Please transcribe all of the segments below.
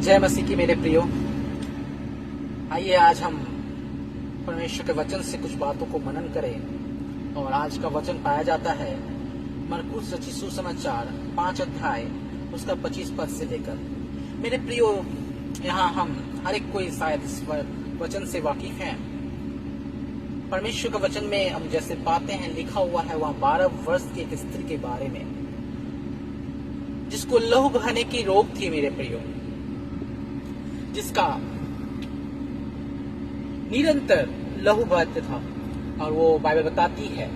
जय मसीह की मेरे प्रियो। आइए आज हम परमेश्वर के वचन से कुछ बातों को मनन करें। और आज का वचन पाया जाता है मरकुस रचित सुसमाचार 5 अध्याय उसका 25 पद से लेकर। मेरे प्रियो, यहाँ हम हर एक कोई शायद इस वचन से वाकिफ हैं। परमेश्वर के वचन में हम जैसे पाते हैं लिखा हुआ है वहाँ 12 वर्ष की एक स्त्री के बारे में जिसको लहू बहने की रोग थी मेरे प्रियो, जिसका निरंतर लहू बहता था। और वो बाइबल बताती है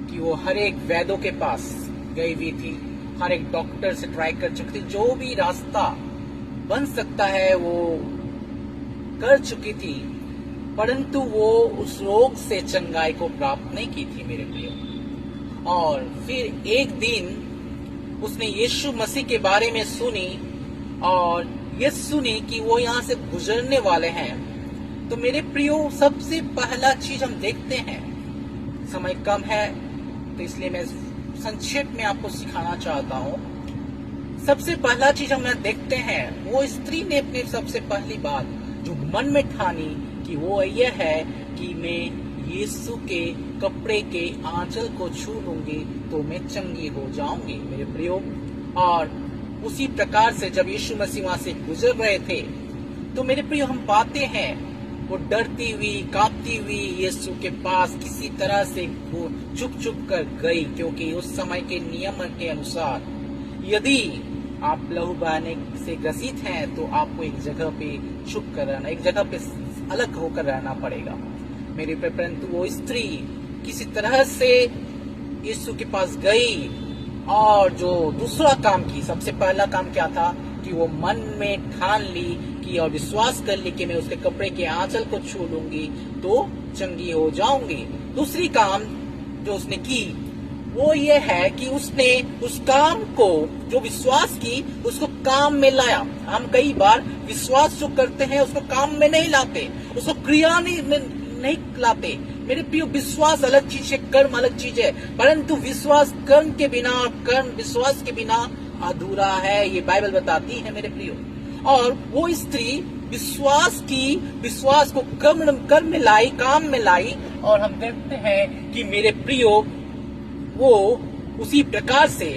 कि वो हर एक वैद्यों के पास गई हुई थी, हर एक डॉक्टर से ट्राई कर चुकी थी, जो भी रास्ता बन सकता है वो कर चुकी थी, परंतु वो उस रोग से चंगाई को प्राप्त नहीं की थी मेरे प्रियो। और फिर एक दिन उसने यीशु मसीह के बारे में सुनी और ये सुनी कि वो यहाँ से गुजरने वाले हैं। तो मेरे प्रियो, सबसे पहला चीज हम देखते हैं, समय कम है तो इसलिए मैं संक्षेप में आपको सिखाना चाहता हूँ। सबसे पहला चीज हम देखते हैं, वो स्त्री ने अपनी सबसे पहली बात जो मन में ठानी कि वो ये है कि मैं यीशु के कपड़े के आंचल को छू लूंगी तो मैं चंगी हो जाऊंगी मेरे प्रियो। और उसी प्रकार से जब यीशु मसीह वहां से गुजर रहे थे तो मेरे प्रियो हम पाते हैं वो डरती हुई कांपती हुई यीशु के पास किसी तरह से वो चुप कर गई, क्योंकि उस समय के नियम के अनुसार यदि आप लहू बहने से ग्रसित हैं तो आपको एक जगह पे छुप कर रहना, एक जगह पे अलग होकर रहना पड़ेगा मेरे पे। परंतु वो स्त्री किसी तरह से यीशु के पास गई और जो दूसरा काम की, सबसे पहला काम क्या था कि वो मन में ठान ली कि और विश्वास कर ली कि मैं उसके कपड़े के आंचल को छू लूंगी तो चंगी हो जाऊंगी। दूसरी काम जो उसने की वो ये है कि उसने उस काम को जो विश्वास की उसको काम में लाया। हम कई बार विश्वास जो करते हैं उसको काम में नहीं लाते, उसको क्रिया नहीं लाते मेरे प्रियो। विश्वास अलग चीज है, कर्म अलग चीज है, परंतु विश्वास कर्म के बिना और कर्म विश्वास के बिना अधूरा है, ये बाइबल बताती है मेरे प्रियो। और वो स्त्री विश्वास की, विश्वास को कर्म में लाई, काम में लाई। और हम देखते हैं कि मेरे प्रियो वो उसी प्रकार से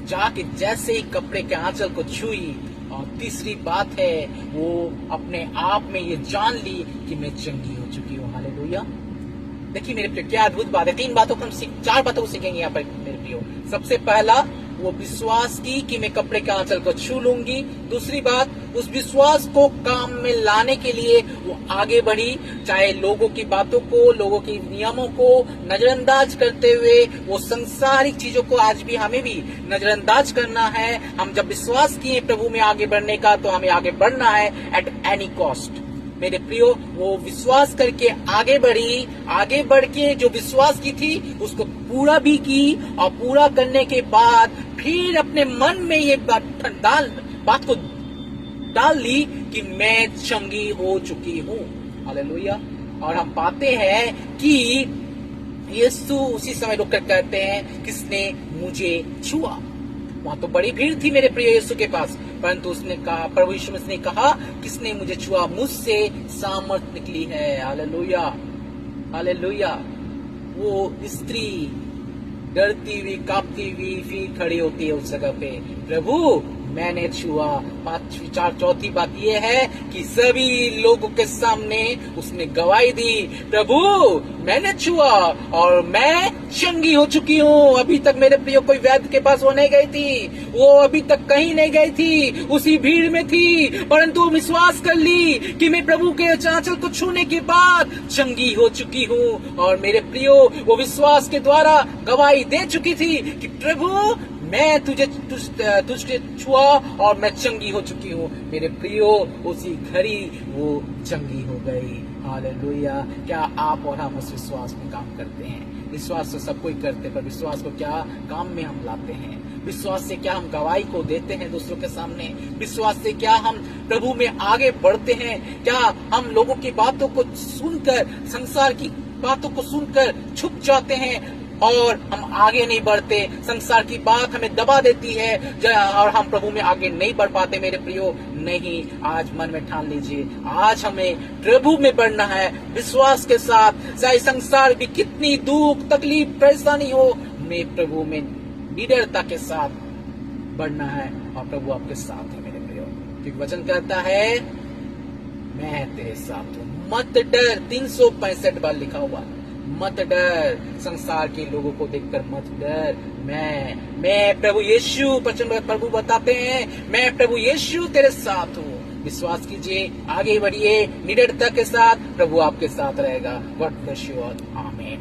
जाके जैसे ही कपड़े के आंचल को छुई। और तीसरी बात है वो अपने आप में ये जान ली कि मैं चंगी हो चुकी हूँ। हालेलुया। देखिए मेरे प्रियो, क्या अद्भुत बात है। 4 बातों को सीखेंगे यहाँ पर मेरे प्रियो। सबसे पहला वो विश्वास की कि मैं कपड़े के आंचल को छू लूंगी। दूसरी बात, उस विश्वास को काम में लाने के लिए वो आगे बढ़ी, चाहे लोगों की बातों को, लोगों के नियमों को नजरअंदाज करते हुए। वो सांसारिक चीजों को आज भी हमें भी नजरअंदाज करना है। हम जब विश्वास किए प्रभु में आगे बढ़ने का तो हमें आगे बढ़ना है एट एनी कॉस्ट मेरे प्रियो। वो विश्वास करके आगे बढ़ी, आगे बढ़ के जो विश्वास की थी उसको पूरा भी की। और पूरा करने के बाद फिर अपने मन में ये बात को डाल ली कि मैं चंगी हो चुकी हूँ। हालेलुया। और हम पाते हैं कि यीशु उसी समय रुककर कहते हैं, किसने मुझे छुआ। वहां तो बड़ी भीड़ थी मेरे प्रिय यीशु के पास, परंतु उसने कहा, प्रभु यीशु मसीह ने कहा, किसने मुझे छुआ, मुझसे सामर्थ निकली है। Hallelujah, hallelujah. वो स्त्री डरती हुई कांपती हुई फिर खड़ी होती है उस जगह पे, प्रभु मैंने छुआ। चौथी बात यह है कि सभी लोगों के सामने उसने गवाही दी, प्रभु मैंने छुआ और मैं चंगी हो चुकी हूँ। अभी तक मेरे प्रियो कोई वैद्य के पास वो नहीं गई थी, वो अभी तक कहीं नहीं गई थी, उसी भीड़ में थी, परंतु विश्वास कर ली कि मैं प्रभु के आंचल को छूने के बाद चंगी हो चुकी हूँ। और मेरे प्रियो वो विश्वास के द्वारा गवाही दे चुकी थी कि प्रभु मैं तुझे छुआ और मैं चंगी हो चुकी हूँ। मेरे प्रियो उसी घड़ी वो चंगी हो गई। हालेलुया। क्या आप और हम उस विश्वास में काम करते हैं? विश्वास तो सब कोई करते, पर विश्वास को क्या काम में हम लाते हैं? विश्वास से क्या हम गवाही को देते हैं दूसरों के सामने? विश्वास से क्या हम प्रभु में आगे बढ़ते हैं? क्या हम लोगों की बातों को सुनकर, संसार की बातों को सुनकर छुप जाते हैं? और हम आगे नहीं बढ़ते, संसार की बात हमें दबा देती है और हम प्रभु में आगे नहीं बढ़ पाते मेरे प्रियो। नहीं, आज मन में ठान लीजिए, आज हमें प्रभु में बढ़ना है विश्वास के साथ। चाहे संसार भी कितनी दुख तकलीफ परेशानी हो, हमें प्रभु में निडरता के साथ बढ़ना है और प्रभु आपके साथ है मेरे प्रियो। क्योंकि वचन कहता है मैं तेरे साथ हूं, मत डर। 365 बार लिखा हुआ, मत डर, संसार के लोगों को देखकर मत डर। मैं प्रभु यीशु, प्रभु बताते हैं मैं प्रभु यीशु तेरे साथ हूँ। विश्वास कीजिए, आगे बढ़िए निडरता के साथ, प्रभु आपके साथ रहेगा। गॉड ब्लेस यू ऑल, आमीन।